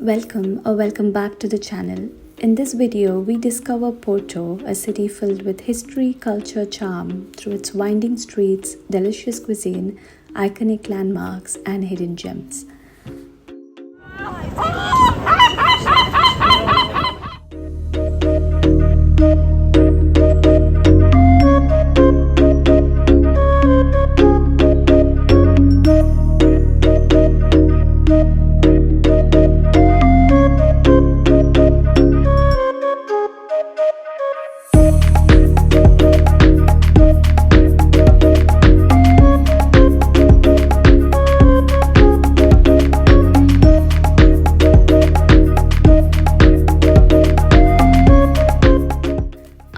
Welcome back to the channel. In this video, we discover Porto, a city filled with history, culture, charm through its winding streets, delicious cuisine, iconic landmarks, and hidden gems.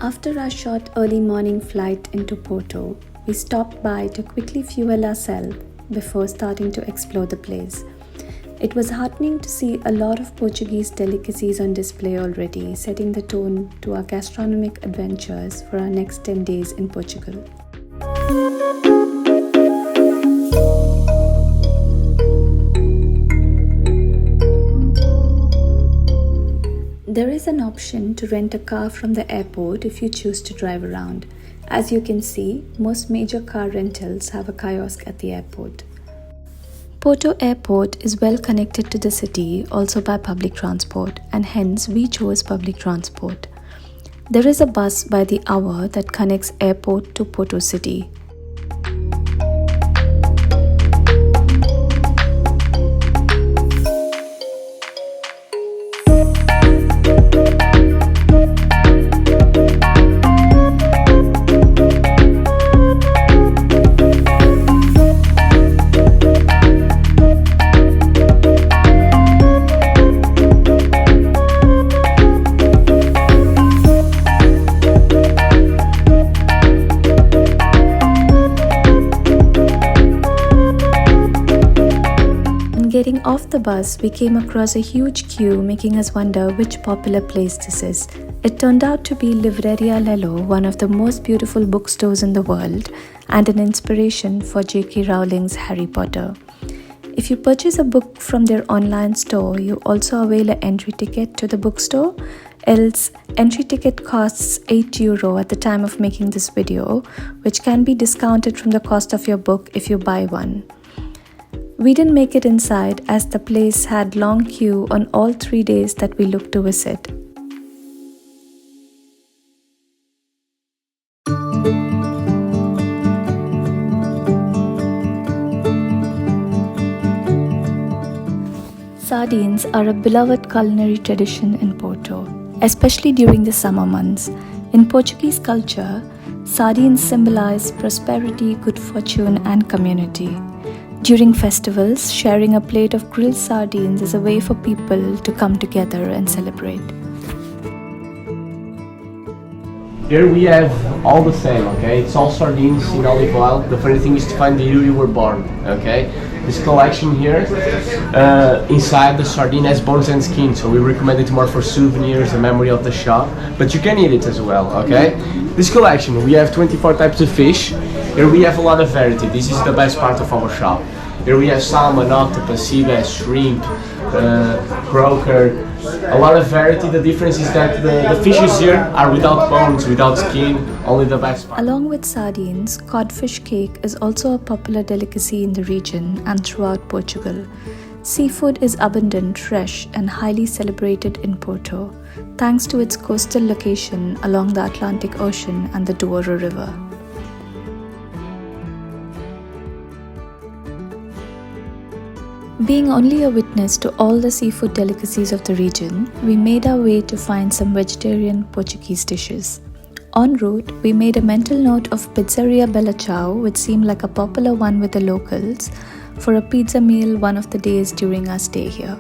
After our short early morning flight into Porto, we stopped by to quickly fuel ourselves before starting to explore the place. It was heartening to see a lot of Portuguese delicacies on display already, setting the tone to our gastronomic adventures for our next 10 days in Portugal. There is an option to rent a car from the airport if you choose to drive around. As you can see, most major car rentals have a kiosk at the airport. Porto Airport is well connected to the city also by public transport, and hence we chose public transport. There is a bus by the hour that connects airport to Porto city. Getting off the bus, we came across a huge queue, making us wonder which popular place this is. It turned out to be Livraria Lello, one of the most beautiful bookstores in the world and an inspiration for J.K. Rowling's Harry Potter. If you purchase a book from their online store, you also avail an entry ticket to the bookstore. Else, entry ticket costs €8 at the time of making this video, which can be discounted from the cost of your book if you buy one. We didn't make it inside as the place had long queue on all 3 days that we looked to visit. Sardines are a beloved culinary tradition in Porto, especially during the summer months. In Portuguese culture, sardines symbolize prosperity, good fortune, and community. During festivals, sharing a plate of grilled sardines is a way for people to come together and celebrate. Here we have all the same, okay? It's all sardines in olive oil. The funny thing is to find the year you were born, okay? This collection here, inside the sardine has bones and skin, so we recommend it more for souvenirs, the memory of the shop, but you can eat it as well, okay? This collection, we have 24 types of fish. Here we have a lot of variety. This is the best part of our shop. Here we have salmon, octopus, sea bass, shrimp, croaker, a lot of variety. The difference is that the fishes here are without bones, without skin, only the best part. Along with sardines, codfish cake is also a popular delicacy in the region and throughout Portugal. Seafood is abundant, fresh, and highly celebrated in Porto, thanks to its coastal location along the Atlantic Ocean and the Douro River. Being only a witness to all the seafood delicacies of the region, we made our way to find some vegetarian Portuguese dishes. En route, we made a mental note of Pizzeria Bella Ciao, which seemed like a popular one with the locals, for a pizza meal one of the days during our stay here.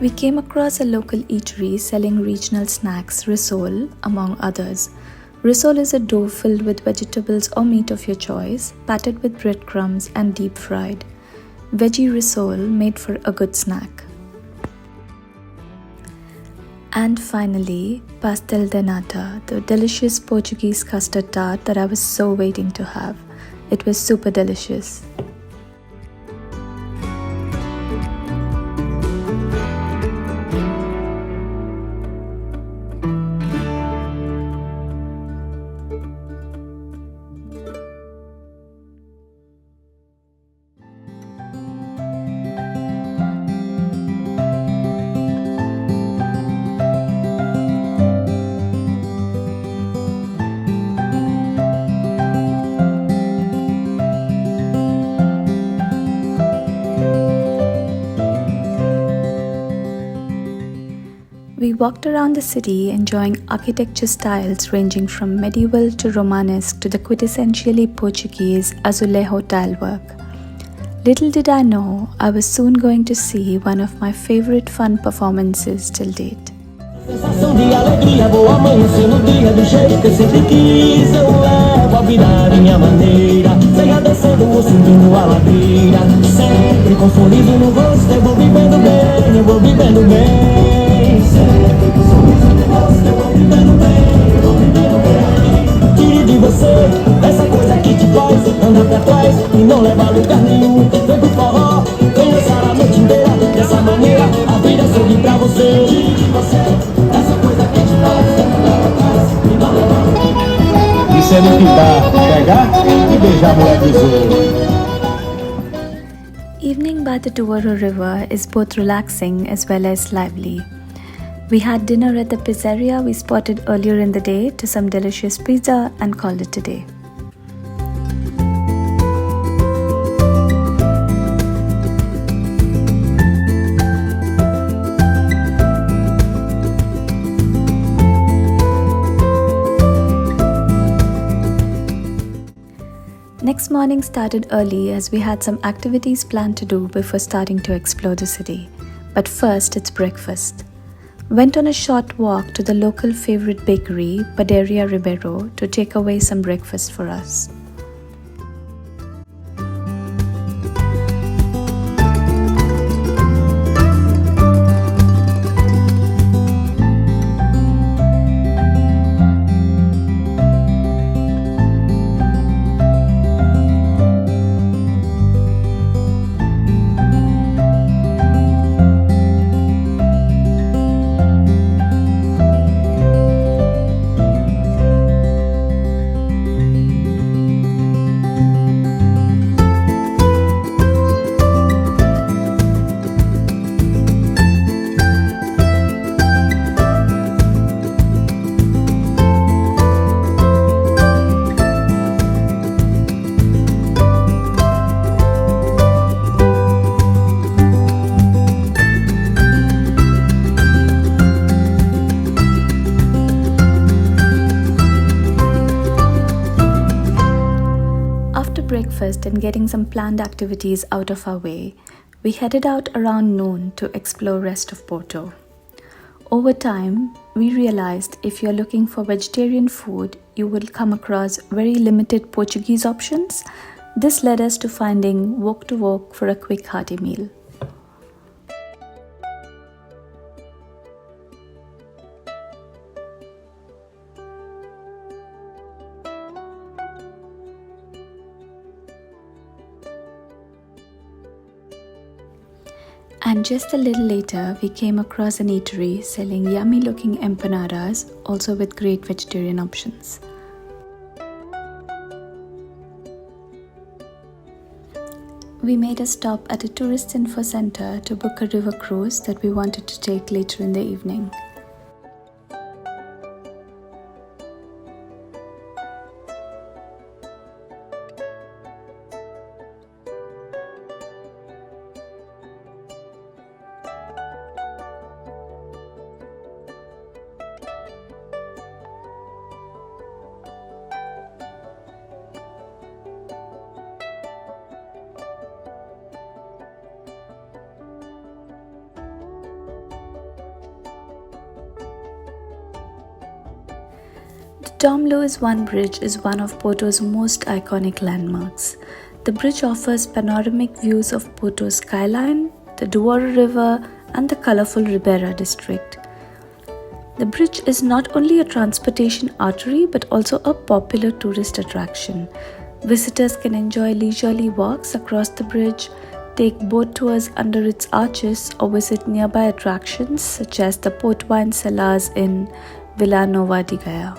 We came across a local eatery selling regional snacks, risol, among others. Risol is a dough filled with vegetables or meat of your choice, patted with breadcrumbs and deep fried. Veggie risol made for a good snack. And finally, pastel de nata, the delicious Portuguese custard tart that I was so waiting to have. It was super delicious. We walked around the city enjoying architecture styles ranging from medieval to Romanesque to the quintessentially Portuguese azulejo tile work. Little did I know I was soon going to see one of my favorite fun performances till date. Sensação de alegria, vou amanhecer no dia do jeito que eu sempre quis. Eu levo a vida de minha maneira, seja descendo ou subindo a ladeira. Sempre com sorriso no rosto, eu vou vivendo bem, eu vou vivendo bem. Sempre com sorriso no rosto, eu vou vivendo bem, eu vou vivendo bem. Tire de você essa coisa que te faz andar pra trás e não leva a lugar nenhum. Vem pro forró, vem dançar a noite inteira. Dessa maneira a vida sorri pra você. Tire de você essa coisa que te faz andar pra trás e não leva a lugar nenhum. Isso é no que dá, pegar e beijar a mulher dos outros. Evening by the Douro River is both relaxing as well as lively. We had dinner at the pizzeria we spotted earlier in the day to some delicious pizza and called it a day. Next morning started early as we had some activities planned to do before starting to explore the city. But first it's breakfast. Went on a short walk to the local favorite bakery, Padaria Ribeiro, to take away some breakfast for us. Breakfast and getting some planned activities out of our way, we headed out around noon to explore rest of Porto. Over time, we realized if you're looking for vegetarian food, you will come across very limited Portuguese options. This led us to finding Wok to Wok for a quick hearty meal. And just a little later, we came across an eatery selling yummy looking empanadas, also with great vegetarian options. We made a stop at a tourist info center to book a river cruise that we wanted to take later in the evening. Dom Luiz One Bridge is one of Porto's most iconic landmarks. The bridge offers panoramic views of Porto's skyline, the Douro River, and the colorful Ribeira district. The bridge is not only a transportation artery but also a popular tourist attraction. Visitors can enjoy leisurely walks across the bridge, take boat tours under its arches, or visit nearby attractions such as the port wine cellars in Vila Nova de Gaia.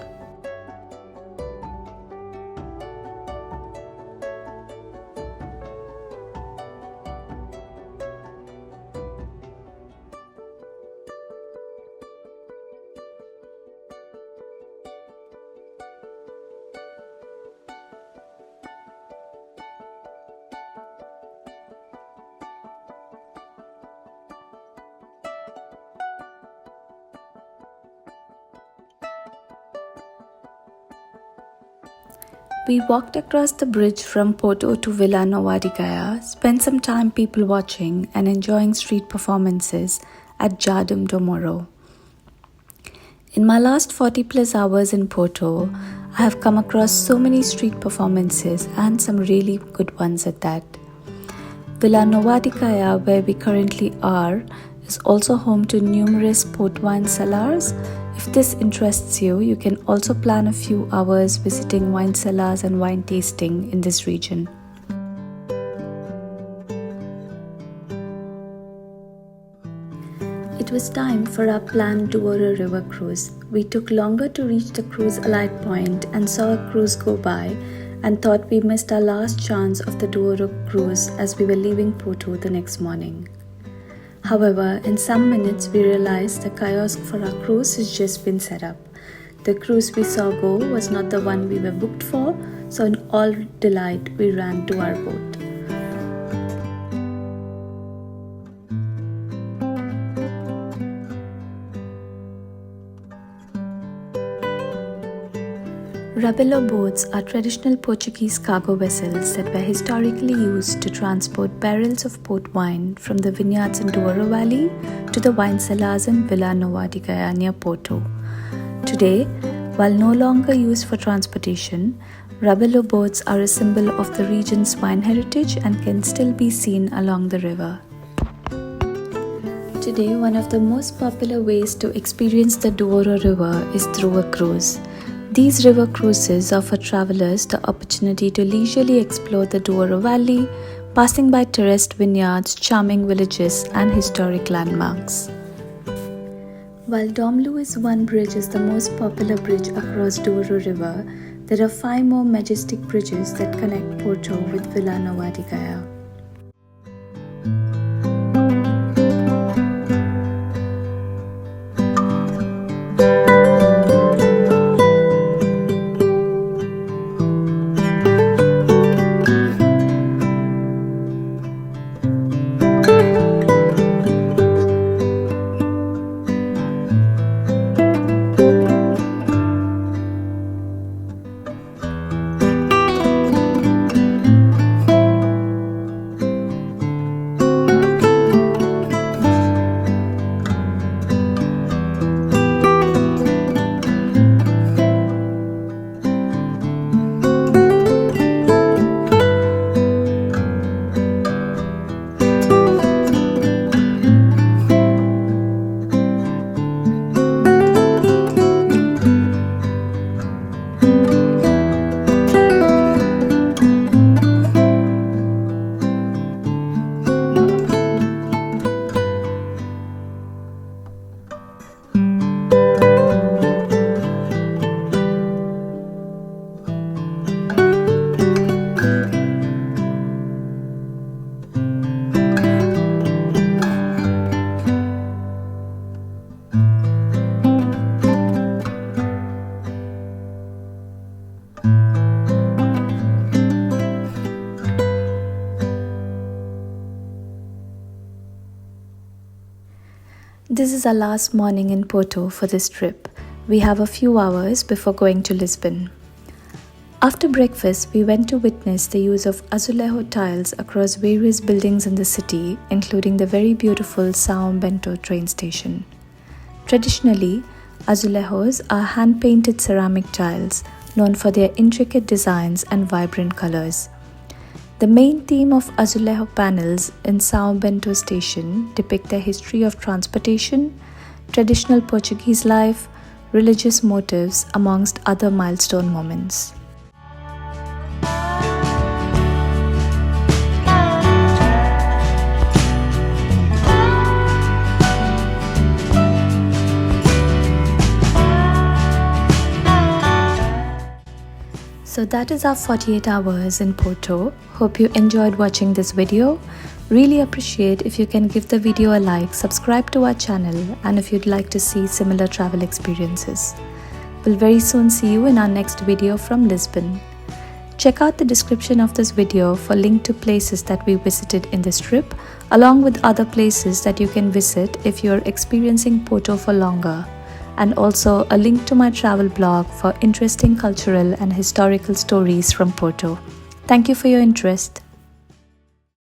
We walked across the bridge from Porto to Vila Nova de Gaia, spent some time people watching and enjoying street performances at Jardim do Moro. In my last 40 plus hours in Porto, I have come across so many street performances and some really good ones at that. Vila Nova de Gaia, where we currently are, is also home to numerous port wine cellars. If this interests you, you can also plan a few hours visiting wine cellars and wine tasting in this region. It was time for our planned Douro River cruise. We took longer to reach the cruise alight point and saw a cruise go by and thought we missed our last chance of the Douro cruise as we were leaving Porto the next morning. However, in some minutes we realized the kiosk for our cruise has just been set up. The cruise we saw go was not the one we were booked for, so in all delight we ran to our boat. Rabello boats are traditional Portuguese cargo vessels that were historically used to transport barrels of port wine from the vineyards in Douro Valley to the wine cellars in Vila Nova de Gaia near Porto. Today, while no longer used for transportation, Rabello boats are a symbol of the region's wine heritage and can still be seen along the river. Today, one of the most popular ways to experience the Douro River is through a cruise. These river cruises offer travelers the opportunity to leisurely explore the Douro Valley, passing by terraced vineyards, charming villages, and historic landmarks. While Dom Luiz One Bridge is the most popular bridge across Douro River, there are 5 more majestic bridges that connect Porto with Vila Nova de Gaia. This is our last morning in Porto for this trip. We have a few hours before going to Lisbon. After breakfast, we went to witness the use of azulejo tiles across various buildings in the city, including the very beautiful São Bento train station. Traditionally, Azulejos are hand-painted ceramic tiles known for their intricate designs and vibrant colors. The main theme of azulejo panels in São Bento station depict the history of transportation, traditional Portuguese life, religious motifs, amongst other milestone moments. So that is our 48 hours in Porto. Hope you enjoyed watching this video. Really appreciate if you can give the video a like, subscribe to our channel, and if you'd like to see similar travel experiences. We'll very soon see you in our next video from Lisbon. Check out the description of this video for link to places that we visited in this trip, along with other places that you can visit if you're experiencing Porto for longer, and also a link to my travel blog for interesting cultural and historical stories from Porto. Thank you for your interest.